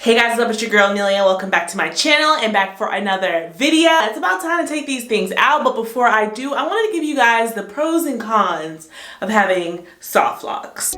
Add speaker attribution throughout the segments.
Speaker 1: Hey guys, what's up? It's your girl Amelia. Welcome back to my channel and back for another video. It's about time to take these things out, but before I do, I wanted to give you guys the pros and cons of having soft locks.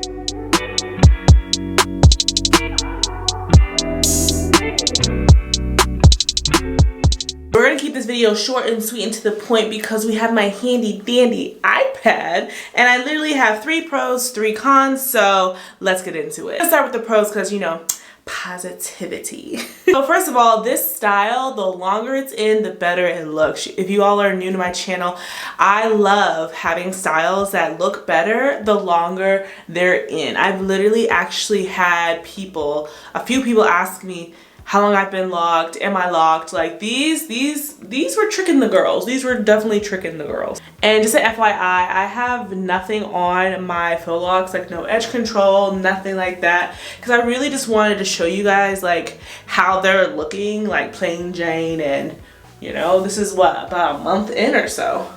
Speaker 1: We're gonna keep this video short and sweet and to the point because we have my handy dandy iPad and I literally have 3 pros, 3 cons, so let's get into it. Let's start with the pros because, you know, positivity. So first of all, this style, the longer it's in, the better it looks. If you all are new to my channel, I love having styles that look better the longer they're in. I've literally actually had a few people ask me how long I've been locked, am I locked? Like these were tricking the girls. These were definitely tricking the girls. And just an FYI, I have nothing on my faux locks, like no edge control, nothing like that. Because I really just wanted to show you guys like how they're looking, like plain Jane. And you know, this is what, about a month in or so.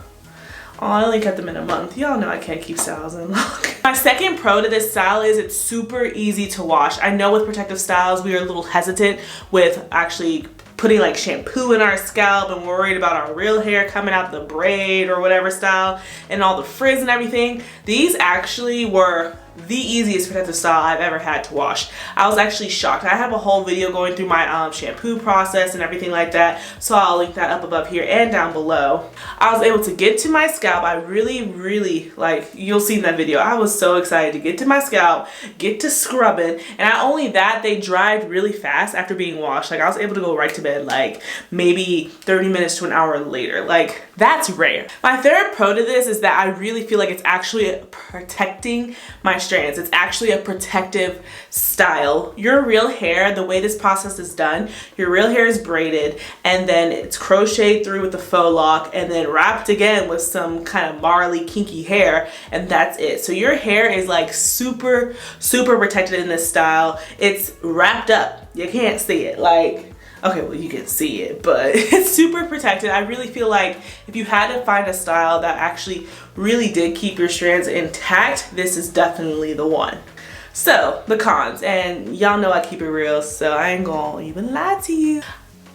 Speaker 1: Oh, I only kept them in a month. Y'all know I can't keep styles in long. My second pro to this style is it's super easy to wash. I know with protective styles, we are a little hesitant with actually putting like shampoo in our scalp and we're worried about our real hair coming out the braid or whatever style and all the frizz and everything. These actually were the easiest protective style I've ever had to wash. I was actually shocked. I have a whole video going through my shampoo process and everything like that, so I'll link that up above here and down below. I was able to get to my scalp. I really, like, you'll see in that video, I was so excited to get to my scalp, get to scrubbing, and not only that, they dried really fast after being washed. Like I was able to go right to bed like maybe 30 minutes to an hour later. Like that's rare. My third pro to this is that I really feel like it's actually protecting my strands. It's actually a protective style. Your real hair, the way this process is done, your real hair is braided and then it's crocheted through with the faux lock and then wrapped again with some kind of marley kinky hair, and that's it. So your hair is like super protected in this style. It's wrapped up. You can't see it. Like, okay, well you can see it, but it's super protected. I really feel like if you had to find a style that actually really did keep your strands intact, this is definitely the one. So, the cons, and y'all know I keep it real, so I ain't gonna even lie to you.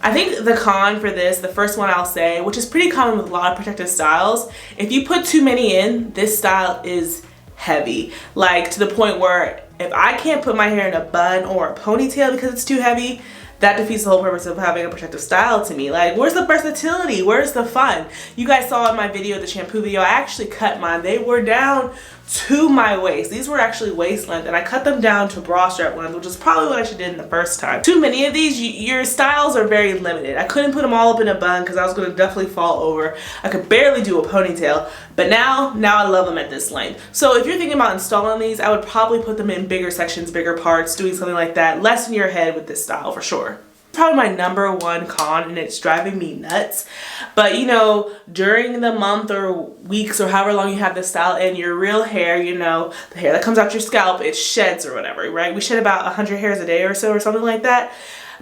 Speaker 1: I think the con for this, the first one I'll say, which is pretty common with a lot of protective styles, if you put too many in, this style is heavy. Like to the point where if I can't put my hair in a bun or a ponytail because it's too heavy, that defeats the whole purpose of having a protective style to me. Like, where's the versatility? Where's the fun? You guys saw in my video, the shampoo video, I actually cut mine. They were down to my waist. These were actually waist length and I cut them down to bra strap length, which is probably what I should did in the first time. Too many of these, your styles are very limited. I couldn't put them all up in a bun because I was gonna definitely fall over. I could barely do a ponytail, but now I love them at this length. So if you're thinking about installing these, I would probably put them in bigger sections, bigger parts, doing something like that. Lessen your head with this style for sure. Probably my number one con, and it's driving me nuts, but you know, during the month or weeks or however long you have this style in, your real hair, you know, the hair that comes out your scalp, it sheds or whatever, right? We shed about 100 hairs a day or so or something like that,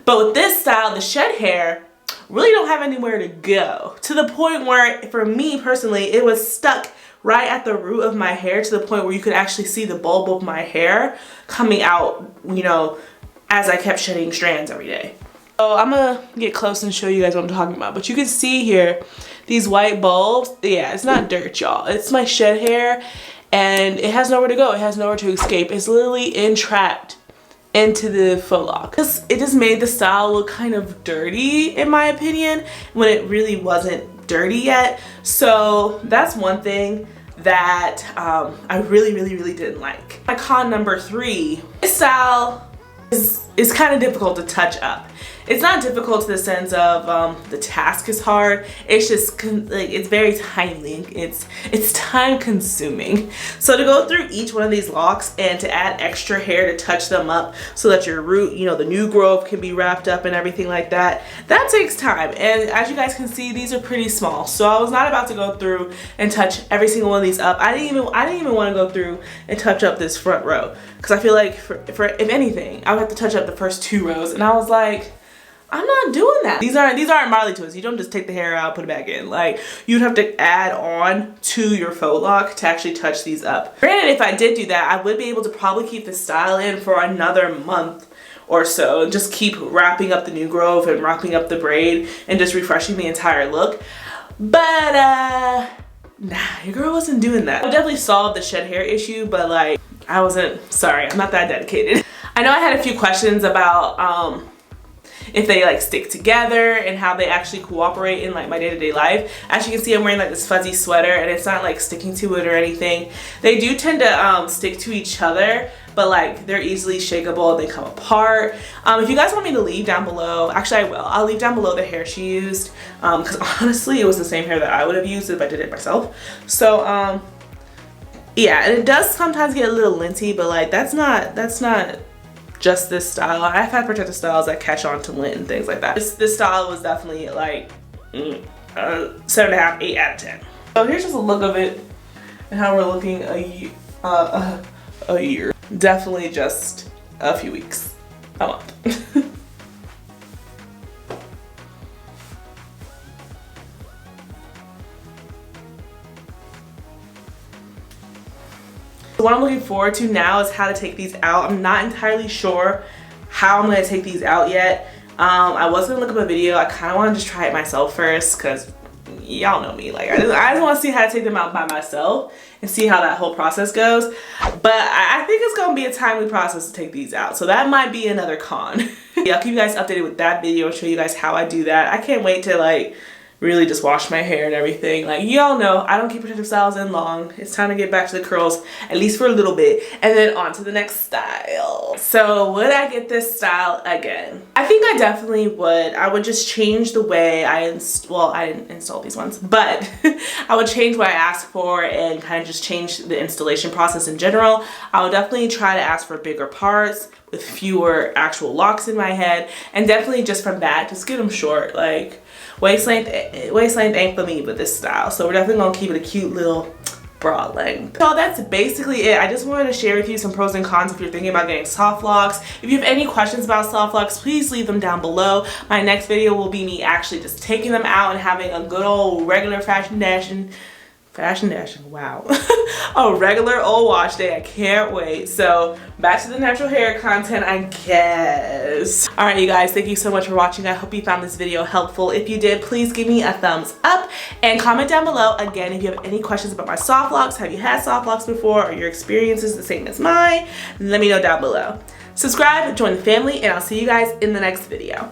Speaker 1: but with this style, the shed hair really don't have anywhere to go, to the point where for me personally, it was stuck right at the root of my hair, to the point where you could actually see the bulb of my hair coming out, you know, as I kept shedding strands every day. So I'm gonna get close and show you guys what I'm talking about. But you can see here, these white bulbs. Yeah, it's not dirt, y'all. It's my shed hair and it has nowhere to go. It has nowhere to escape. It's literally entrapped into the faux lock. It just made the style look kind of dirty in my opinion when it really wasn't dirty yet. So that's one thing that I really didn't like. My con number 3, this style is kind of difficult to touch up. It's not difficult to the sense of the task is hard. It's just like it's very timely. It's time consuming. So to go through each one of these locks and to add extra hair to touch them up so that your root, you know, the new growth can be wrapped up and everything like that, that takes time. And as you guys can see, these are pretty small. So I was not about to go through and touch every single one of these up. I didn't even want to go through and touch up this front row because I feel like for if anything, I would have to touch up the first 2 rows, and I was like, I'm not doing that. These aren't Marley twists. You don't just take the hair out, put it back in. Like, you'd have to add on to your faux lock to actually touch these up. Granted, if I did do that, I would be able to probably keep the style in for another month or so, and just keep wrapping up the new growth and wrapping up the braid and just refreshing the entire look. But nah, your girl wasn't doing that. I definitely solved the shed hair issue, but like I wasn't, sorry, I'm not that dedicated. I know I had a few questions about if they like stick together and how they actually cooperate in like my day-to-day life. As you can see, I'm wearing like this fuzzy sweater and it's not like sticking to it or anything. They do tend to stick to each other, but like they're easily shakeable, they come apart. If you guys want me to leave down below, actually I will. I'll leave down below the hair she used, because honestly it was the same hair that I would have used if I did it myself. So yeah, and it does sometimes get a little linty, but like that's not just this style. I've had protective styles that catch on to lint and things like that. This style was definitely like 7.5, 8 out of 10. So here's just a look of it and how we're looking a year. Definitely just a few weeks, a month. What I'm looking forward to now is how to take these out. I'm not entirely sure how I'm going to take these out yet. I was going to look up a video. I kind of want to just try it myself first because y'all know me. Like I just want to see how to take them out by myself and see how that whole process goes. But I think it's going to be a timely process to take these out. So that might be another con. Yeah, I'll keep you guys updated with that video and show you guys how I do that. I can't wait to like really just wash my hair and everything. Like y'all know I don't keep protective styles in long. It's time to get back to the curls, at least for a little bit, and then on to the next style. So would I get this style again? I think I definitely would. I would just change the way I didn't install these ones, but I would change what I asked for and kind of just change the installation process in general. I would definitely try to ask for bigger parts with fewer actual locks in my head, and definitely just from that, just get them short. Like waist length ain't for me with this style, so we're definitely gonna keep it a cute little broad length. So that's basically it. I just wanted to share with you some pros and cons if you're thinking about getting soft locks. If you have any questions about soft locks, please leave them down below. My next video will be me actually just taking them out and having a good old regular fashion dashing, wow. A regular old wash day. I can't wait. So back to the natural hair content, I guess. All right, you guys, thank you so much for watching. I hope you found this video helpful. If you did, please give me a thumbs up and comment down below. Again, if you have any questions about my soft locks, have you had soft locks before, or your experience is the same as mine, let me know down below. Subscribe, join the family, and I'll see you guys in the next video.